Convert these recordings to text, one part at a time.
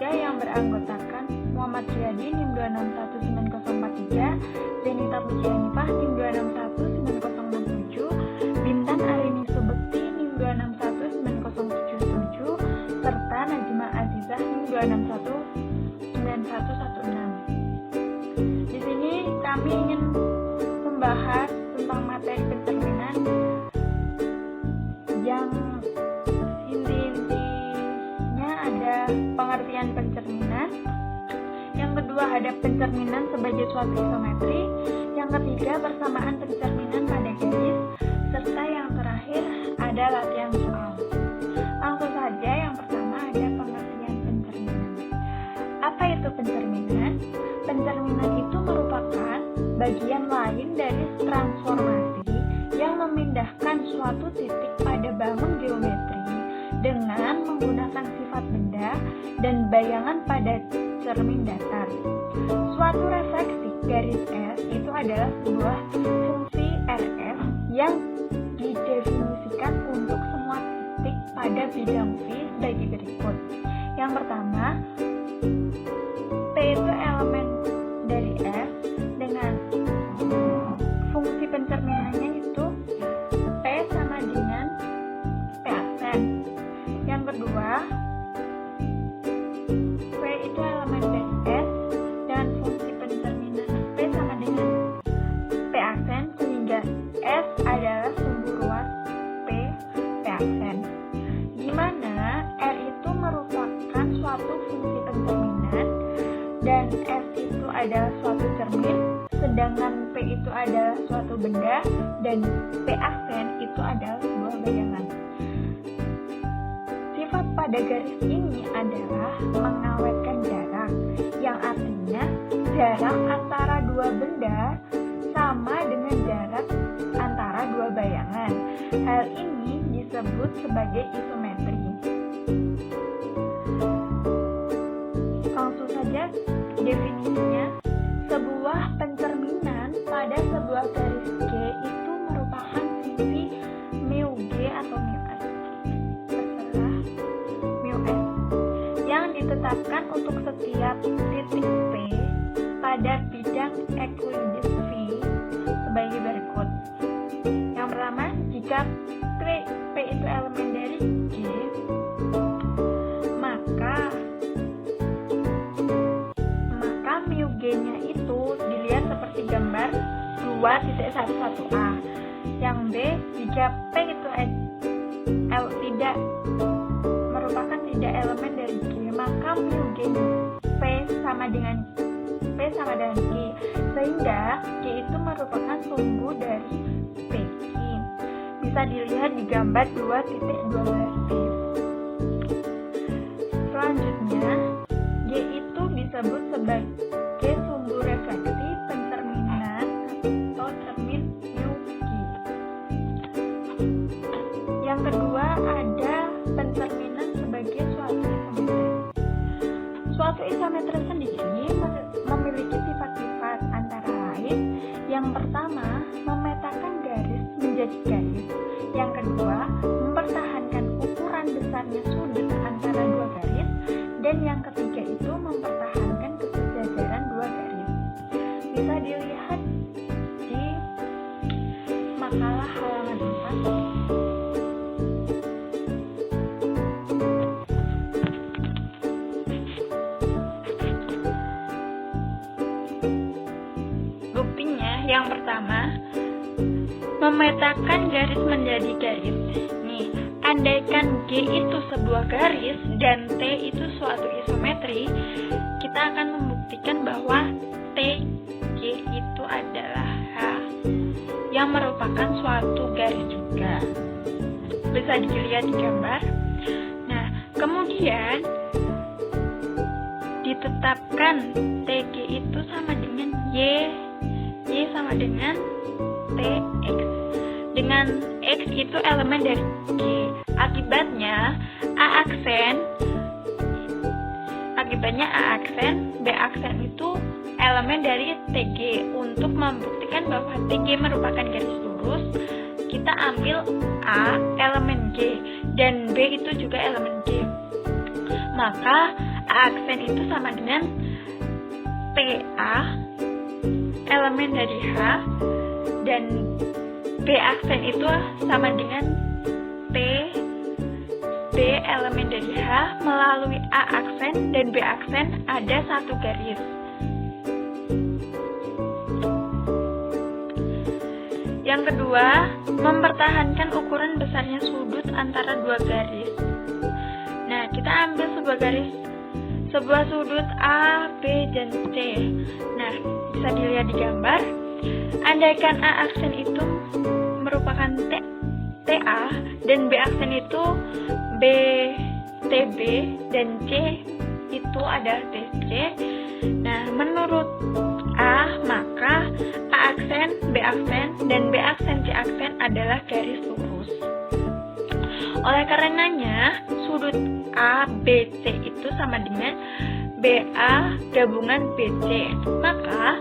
yang beranggotakan Muhammad Riyadi NIM 261943, Zenita Pujianifah NIM 261907, Bintan Arini Subekti NIM 261907, serta Najma Azizah NIM 26191116. Di sini kami ingin membahas tentang materi pencerminan yang inti-intinya ada pengertian pencerminan, yang kedua ada pencerminan sebagai suatu isometri, yang ketiga persamaan pencerminan pada garis, serta yang terakhir ada latihan soal. Langsung saja, yang pertama ada pengertian pencerminan. Apa itu pencerminan? Pencerminan itu merupakan bagian lain dari transformasi yang memindahkan suatu titik pada bangun geometri dengan menggunakan sifat benda dan bayangan pada cermin datar. Suatu refleksi garis S itu adalah sebuah fungsi RF yang didefinisikan untuk semua titik pada bidang V sebagai berikut. Yang pertama, P itu elemen dari S dengan fungsi pencerminannya itu P sama dengan P aksen. Yang kedua, P itu elemen dari S dan fungsi pencerminan P sama dengan P aksen, sehingga S adalah sumbu ruas P aksen. Di mana R itu merupakan suatu fungsi pencerminan dan S itu adalah suatu cermin, sedangkan P itu adalah suatu benda dan P aksen itu adalah sebuah bayangan. Sifat pada garis ini adalah mengawetkan jarak, yang artinya jarak antara dua benda sama dengan jarak antara dua bayangan. Hal ini disebut sebagai isometri. Langsung saja definisinya. Sebuah pencerminan pada sebuah garis G itu merupakan fungsi mu G atau mu S, terserah mu S, yang ditetapkan untuk setiap titik P pada bidang Euclides V sebagai berikut. Yang pertama, jika P itu elemen dari G, maka mu G-nya itu dilihat seperti gambar 2.11a. Yang B, jika P itu tidak merupakan elemen dari G, maka mu G P sama dengan G, sehingga G itu merupakan sumbu dari PQ. Bisa dilihat di gambar 2.12b. Selanjutnya, G itu disebut sebagai sumbu refleksi pencerminan atau cermin mu G. Yang kedua ada pencerminan sebagai suatu isometri. Suatu isometri sendiri memiliki sifat-sifat antara lain. Yang pertama, memetakan garis menjadi garis. Yang kedua, mempertahankan ukuran besarnya sudut antara dua garis. Dan yang ketiga itu mempertahankan kesejajaran dua garis. Bisa dilihat di makalah halaman 4. Buktinya yang pertama, memetakan garis menjadi garis. Nih, andaikan G itu sebuah garis dan T itu suatu isometri, kita akan membuktikan bahwa TG itu adalah H yang merupakan suatu garis juga. Bisa dilihat di gambar. Nah, kemudian ditetapkan TG itu sama dengan Y sama dengan TX. Dengan X itu elemen dari G. Akibatnya A aksen, B aksen itu elemen dari TG. Untuk membuktikan bahwa TG merupakan garis lurus, kita ambil A elemen G dan B itu juga elemen G. Maka A aksen itu sama dengan TA elemen dari H, dan B aksen itu sama dengan B elemen dari H melalui A aksen dan B aksen ada satu garis. Yang kedua, mempertahankan ukuran besarnya sudut antara dua garis. Nah, kita ambil sebuah sudut A, B, dan C. Nah, bisa dilihat di gambar. Andaikan A aksen itu merupakan TA dan B aksen itu BTB dan C itu adalah DC. Nah, menurut A, maka A aksen, B aksen, dan B aksen C aksen adalah garis lurus. Oleh karenanya, sudut A, B, C itu sama dengan BA gabungan BC. Maka,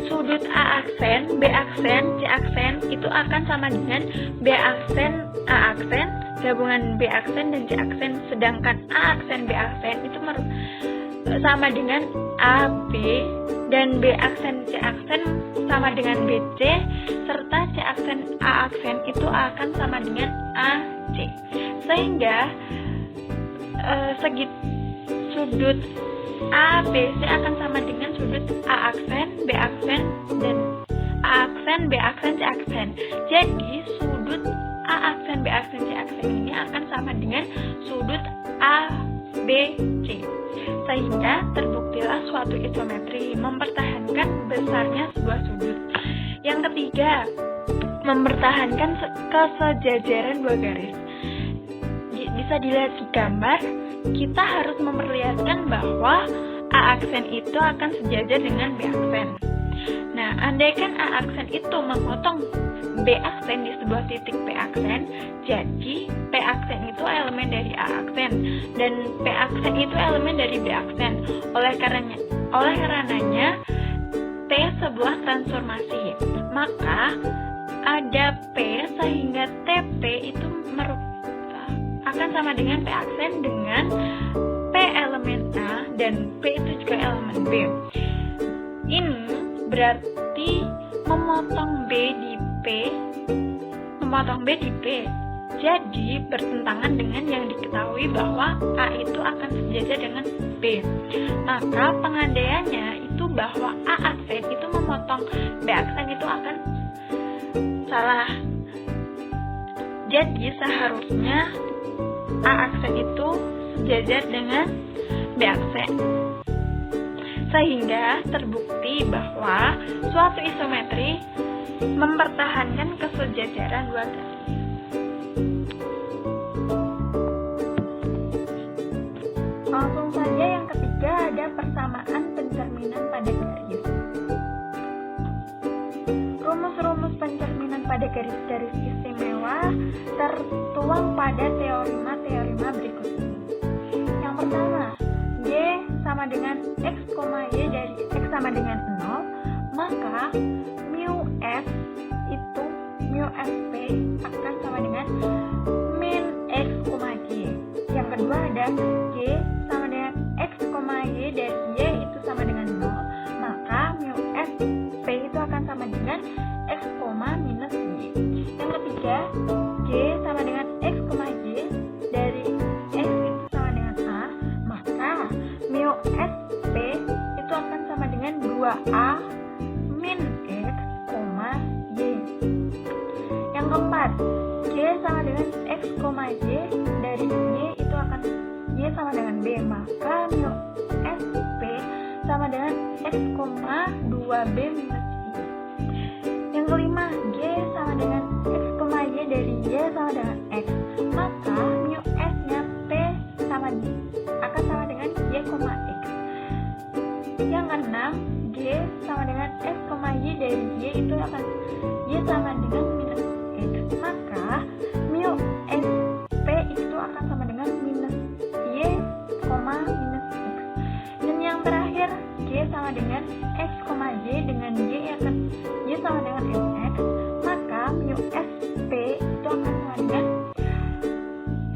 sudut A aksen, B aksen, C aksen itu akan sama dengan B aksen, A aksen, gabungan B aksen dan C aksen. Sedangkan A aksen, B aksen itu sama dengan AB, dan B aksen, C aksen sama dengan BC, serta C aksen, A aksen itu akan sama dengan AC. Sehingga segi sudut ABC akan sama dengan sudut A aksen, B aksen, dan A aksen, B aksen, C aksen. Jadi sudut A aksen, B aksen, C aksen ini akan sama dengan sudut ABC. Sehingga terbuktilah suatu isometri mempertahankan besarnya sebuah sudut. Yang ketiga, mempertahankan kesejajaran dua garis. Bisa dilihat di gambar, kita harus memperlihatkan bahwa A aksen itu akan sejajar dengan B aksen. Nah, andaikan A aksen itu memotong B aksen di sebuah titik P aksen, jadi P aksen itu elemen dari A aksen dan P aksen itu elemen dari B aksen. Oleh karenanya T sebuah transformasi, maka ada P sehingga TP itu akan sama dengan P aksen dengan P elemen A dan P itu juga elemen B. Ini berarti memotong B di P. Jadi bertentangan dengan yang diketahui bahwa A itu akan sejajar dengan B. Maka pengandaiannya itu bahwa A aksen itu memotong B aksen itu akan salah. Jadi seharusnya A aksen itu sejajar dengan B aksen. Sehingga terbukti bahwa suatu isometri mempertahankan kesejajaran dua garis. Langsung saja yang ketiga ada persamaan pencerminan pada garis. Rumus-rumus pencerminan pada garis-garis istimewa tertuang pada teorema berikut ini. Yang pertama, Y sama dengan X, Y dari X sama dengan 0, maka mu F itu mu FP akan sama dengan min X, Y. Yang kedua ada Y sama dengan X, Y dari Y itu sama dengan 0, maka mu FP itu akan sama dengan X, minus Y. Yang ketiga, Y sama dengan X, Y dari X itu sama dengan A, maka mu SP itu akan sama dengan 2A min X, Y. Yang keempat, Y sama dengan X, Y dari Y itu akan Y sama dengan B, maka mu SP sama dengan X, 2B minus Y. Yang kelima, Y sama dengan X, Y dari Y sama dengan X, maka mu S nya P akan sama dengan Y, X. Yang keenam, Y sama dengan X, Y dari Y itu akan Y sama dengan minus X, maka mu SP itu akan sama dengan minus Y, minus X. Dan yang terakhir, Y sama dengan X, Y dengan Y akan Y sama dengan MX, maka mu SP itu akan sama dengan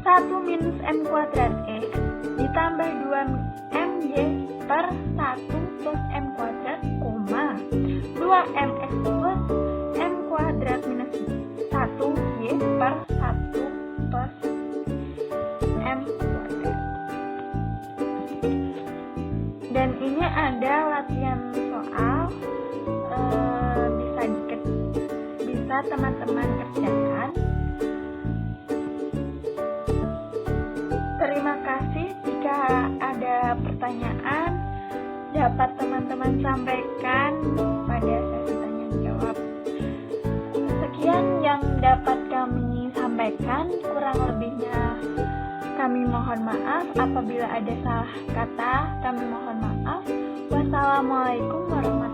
1 minus M kuadrat X ditambah 2M 2mx plus m kuadrat minus 1y per 1 plus m kuadrat. Dan ini ada latihan soal, bisa teman-teman kerjakan. Terima kasih. Jika ada pertanyaan dapat teman-teman sampaikan pada sesi tanya jawab. Sekian yang dapat kami sampaikan, kurang lebihnya kami mohon maaf. Apabila ada salah kata, kami mohon maaf. Wassalamualaikum warahmatullahi wabarakatuh.